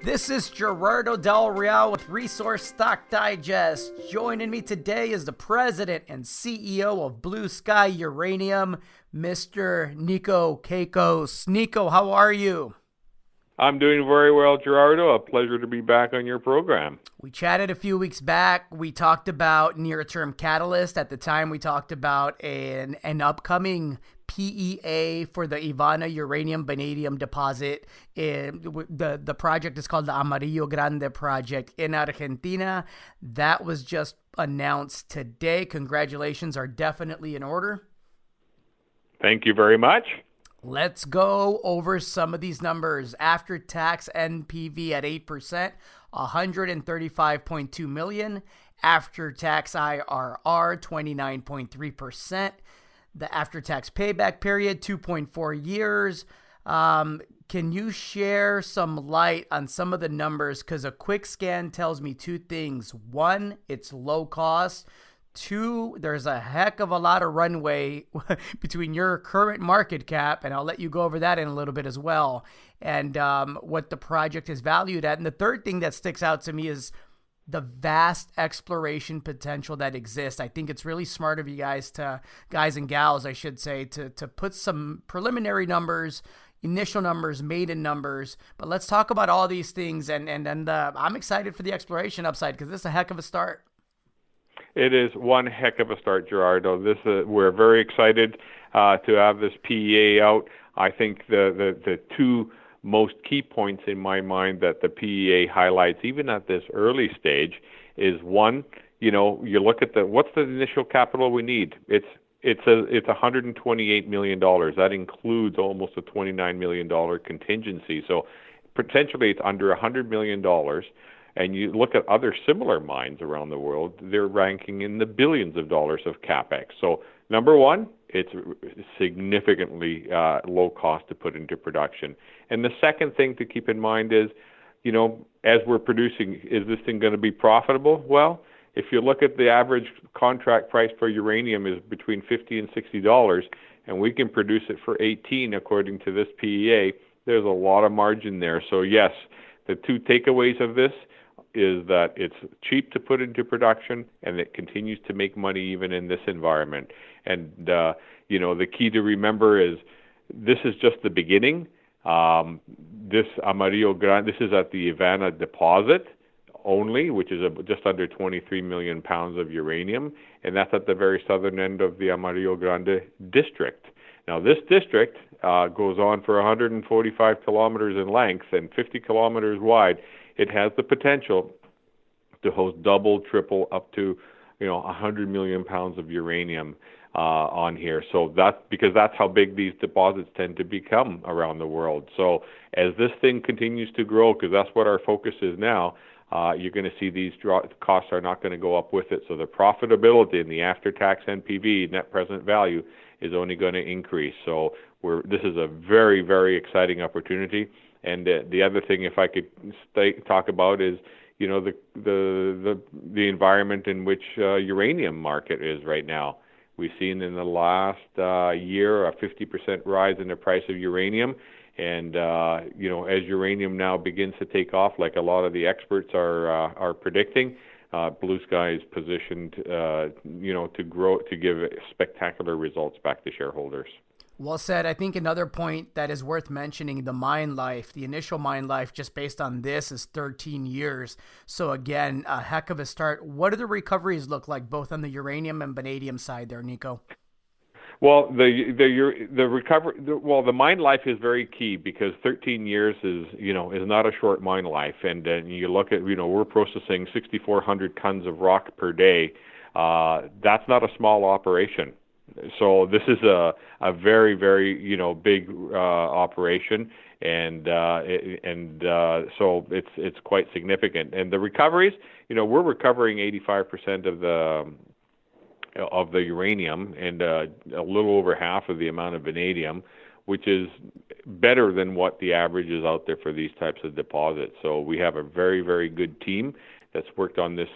This is Gerardo Del Real with Resource Stock Digest. Joining me today is the president and CEO of Blue Sky Uranium, Mr. Niko Cacos. Niko, how are you? I'm doing very well, Gerardo. A pleasure to be back on your program. We chatted a few weeks back. We talked about near-term catalyst. At the time, we talked about an upcoming PEA for the Ivana uranium vanadium deposit. The project is called the Amarillo Grande project in Argentina. That was just announced today. Congratulations are definitely in order. Thank you very much. Let's go over some of these numbers. After tax NPV at 8%, 135.2 million. After tax IRR, 29.3%. The after-tax payback period, 2.4 years. Can you share some light on some of the numbers? Because a quick scan tells me two things. One, it's low cost. Two, there's a heck of a lot of runway between your current market cap, and I'll let you go over that in a little bit as well, and what the project is valued at. And the third thing that sticks out to me is the vast exploration potential that exists. I think it's really smart of you guys and gals, I should say, to put some preliminary numbers, initial numbers, maiden numbers. But let's talk about all these things, and I'm excited for the exploration upside because this is a heck of a start. It is one heck of a start, Gerardo. We're very excited to have this PEA out. I think the two most key points in my mind that the PEA highlights, even at this early stage, is one, you look at what's the initial capital we need. It's $128 million. That includes almost a $29 million contingency. So potentially it's under $100 million. And you look at other similar mines around the world, they're ranking in the billions of dollars of capex. So number one, it's significantly low cost to put into production. And the second thing to keep in mind is, as we're producing, is this thing going to be profitable? Well, if you look at the average contract price for uranium is between $50 and $60, and we can produce it for 18 according to this PEA, there's a lot of margin there. So yes, the two takeaways of this is that it's cheap to put into production and it continues to make money even in this environment. And, the key to remember is this is just the beginning. This Amarillo Grande, this is at the Ivana deposit only, which is just under 23 million pounds of uranium, and that's at the very southern end of the Amarillo Grande district. Now, this district goes on for 145 kilometers in length and 50 kilometers wide. It has the potential to host double, triple, up to 100 million pounds of uranium on here. So because that's how big these deposits tend to become around the world. So as this thing continues to grow, because that's what our focus is now, you're going to see these costs are not going to go up with it. So the profitability in the after-tax NPV, net present value, is only going to increase. So this is a very, very exciting opportunity. And the other thing, if I could talk about, is the environment in which uranium market is right now. We've seen in the last year a 50% rise in the price of uranium, and as uranium now begins to take off, like a lot of the experts are predicting, Blue Sky is positioned to grow, to give spectacular results back to shareholders. Well said. I think another point that is worth mentioning, the mine life, the initial mine life, just based on this, is 13 years. So again, a heck of a start. What do the recoveries look like, both on the uranium and vanadium side there, Niko? Well, the mine life is very key, because 13 years is not a short mine life. And you look at, we're processing 6,400 tons of rock per day. That's not a small operation. So this is a very, very big operation, and so it's quite significant. And the recoveries, we're recovering 85% of the uranium and a little over half of the amount of vanadium, which is better than what the average is out there for these types of deposits. So we have a very, very good team that's worked on this,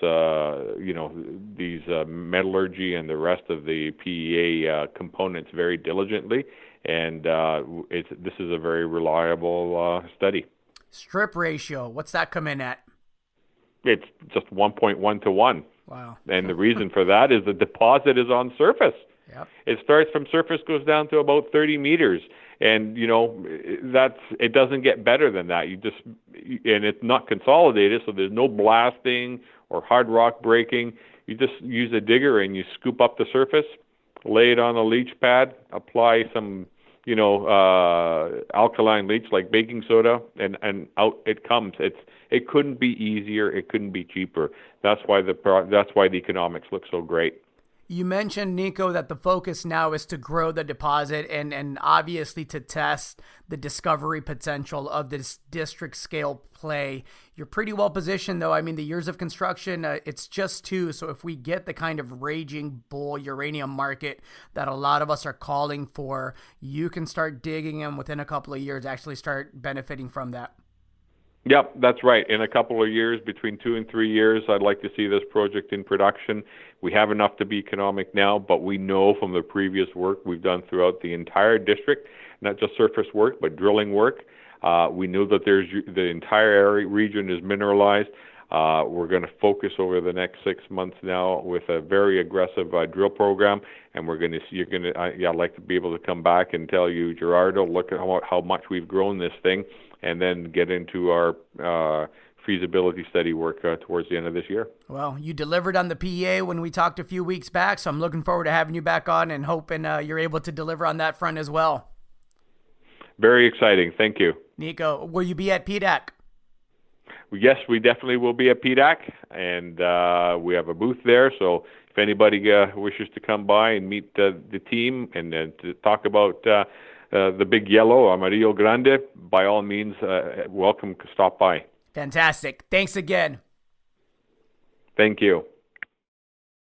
these metallurgy and the rest of the PEA components very diligently, and this is a very reliable study. Strip ratio, what's that come in at? It's just 1.1 to 1. Wow. And the reason for that is the deposit is on surface. Yep. It starts from surface, goes down to about 30 meters. And, it doesn't get better than that. And it's not consolidated, so there's no blasting or hard rock breaking. You just use a digger and you scoop up the surface, lay it on a leach pad, apply some, alkaline leach like baking soda, and out it comes. It couldn't be easier. It couldn't be cheaper. That's why the economics look so great. You mentioned, Niko, that the focus now is to grow the deposit and obviously to test the discovery potential of this district scale play. You're pretty well positioned, though. I mean, the years of construction, it's just 2. So if we get the kind of raging bull uranium market that a lot of us are calling for, you can start digging them within a couple of years, actually start benefiting from that. Yep, that's right. In a couple of years, between 2 and 3 years, I'd like to see this project in production. We have enough to be economic now, but we know from the previous work we've done throughout the entire district, not just surface work, but drilling work. We know that the entire area region is mineralized. We're going to focus over the next 6 months now with a very aggressive drill program, and I'd like to be able to come back and tell you, Gerardo, look at how much we've grown this thing, and then get into our feasibility study work towards the end of this year. Well, you delivered on the PEA when we talked a few weeks back, so I'm looking forward to having you back on and hoping you're able to deliver on that front as well. Very exciting. Thank you. Niko, will you be at PDAC? Yes, we definitely will be at PDAC, and we have a booth there, so if anybody wishes to come by and meet the team and to talk about the big yellow, Amarillo Grande, by all means, welcome to stop by. Fantastic. Thanks again. Thank you.